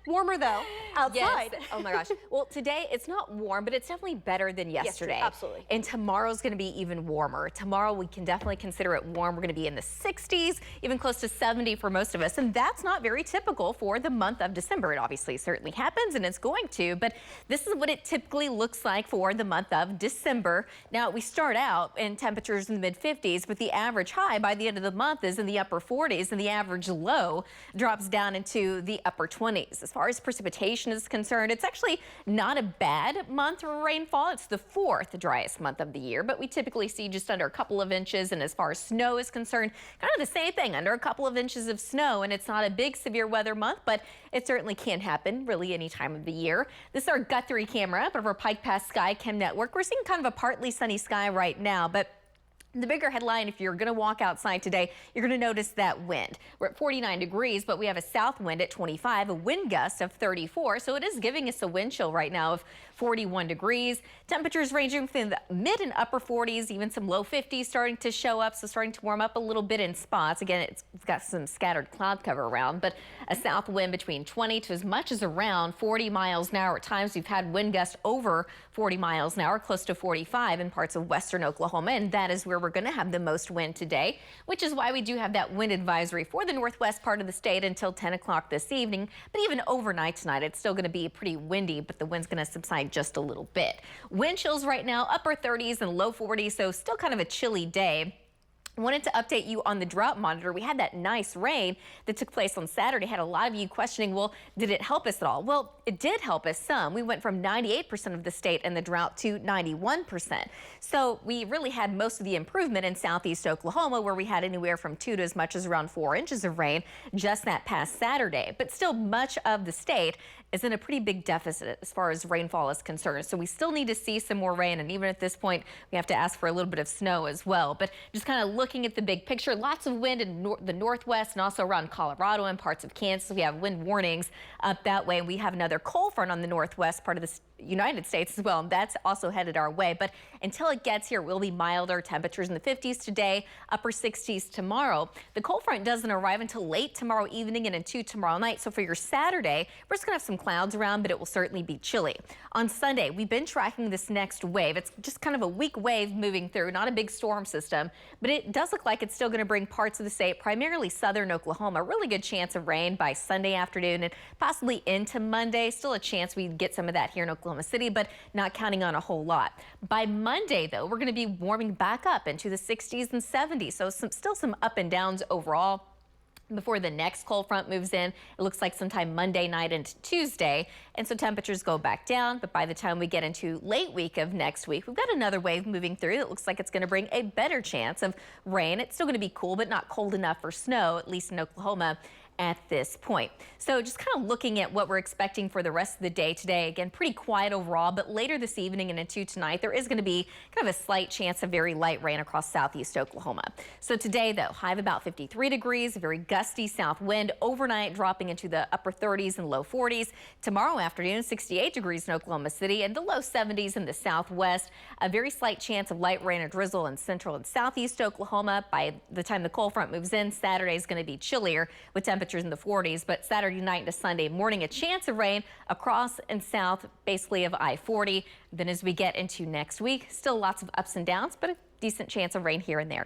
Warmer though, outside. Yes. Oh my gosh. Well, today it's not warm, but it's definitely better than yesterday. Absolutely. And tomorrow's going to be even warmer. Tomorrow we can definitely consider it warm. We're going to be in the 60s, even close to 70 for most of us. And that's not very typical for the month of December. It obviously certainly happens and it's going to, but this is what it typically looks like for the month of December. Now we start out in temperatures in the mid 50s, but the average high by the end of the month is in the upper 40s and the average low drops down into the upper 20s. As far as precipitation is concerned, it's actually not a bad month for rainfall. It's the fourth driest month of the year, but we typically see just under a couple of inches. And as far as snow is concerned, kind of the same thing, under a couple of inches of snow. And it's not a big severe weather month, but it certainly can happen really any time of the year. This is our Guthrie camera of our Pike Pass Sky Chem Network. We're seeing kind of a partly sunny sky right now, but the bigger headline, if you're going to walk outside today, you're going to notice that wind. We're at 49 degrees, but we have a south wind at 25, a wind gust of 34. So it is giving us a wind chill right now of 41 degrees. Temperatures ranging from the mid and upper 40s, even some low 50s starting to show up. So starting to warm up a little bit in spots. Again, it's got some scattered cloud cover around, but a south wind between 20 to as much as around 40 miles an hour. At times we've had wind gusts over 40 miles an hour, close to 45 in parts of western Oklahoma. And that is where we're going to have the most wind today, which is why we do have that wind advisory for the northwest part of the state until 10 o'clock this evening. But even overnight tonight, it's still going to be pretty windy, but the wind's going to subside just a little bit. Wind chills right now, upper 30s and low 40s, so still kind of a chilly day. Wanted to update you on the drought monitor. We had that nice rain that took place on Saturday. Had a lot of you questioning, well, did it help us at all? Well, it did help us some. We went from 98% of the state in the drought to 91%. So we really had most of the improvement in southeast Oklahoma, where we had anywhere from 2 to as much as around 4 inches of rain just that past Saturday. But still, much of the state is in a pretty big deficit as far as rainfall is concerned. So we still need to see some more rain. And even at this point, we have to ask for a little bit of snow as well. But just kind of looking at the big picture, lots of wind in the northwest and also around Colorado and parts of Kansas. We have wind warnings up that way. We have another cold front on the northwest part of the United States as well, and that's also headed our way. But until it gets here, we'll be milder. Temperatures in the 50s today, upper 60s tomorrow. The cold front doesn't arrive until late tomorrow evening and into tomorrow night. So for your Saturday, we're just going to have some clouds around, but it will certainly be chilly. On Sunday, we've been tracking this next wave. It's just kind of a weak wave moving through, not a big storm system, but it does look like it's still going to bring parts of the state, primarily southern Oklahoma. Really good chance of rain by Sunday afternoon and possibly into Monday. Still a chance we get some of that here in Oklahoma City, but not counting on a whole lot. By Monday, though, we're going to be warming back up into the 60s and 70s. So still some up and downs overall before the next cold front moves in. It looks like sometime Monday night into Tuesday. And so temperatures go back down. But by the time we get into late week of next week, we've got another wave moving through that looks like it's going to bring a better chance of rain. It's still going to be cool, but not cold enough for snow, at least in Oklahoma at this point. So just kind of looking at what we're expecting for the rest of the day today. Again, pretty quiet overall, but later this evening and into tonight, there is going to be kind of a slight chance of very light rain across southeast Oklahoma. So today, though, high of about 53 degrees, a very gusty south wind, overnight dropping into the upper 30s and low 40s. Tomorrow afternoon, 68 degrees in Oklahoma City and the low 70s in the southwest. A very slight chance of light rain or drizzle in central and southeast Oklahoma. By the time the cold front moves in, Saturday is going to be chillier with temperatures in the 40s, but Saturday night into Sunday morning, a chance of rain across and south, basically of I-40. Then as we get into next week, still lots of ups and downs, but a decent chance of rain here and there.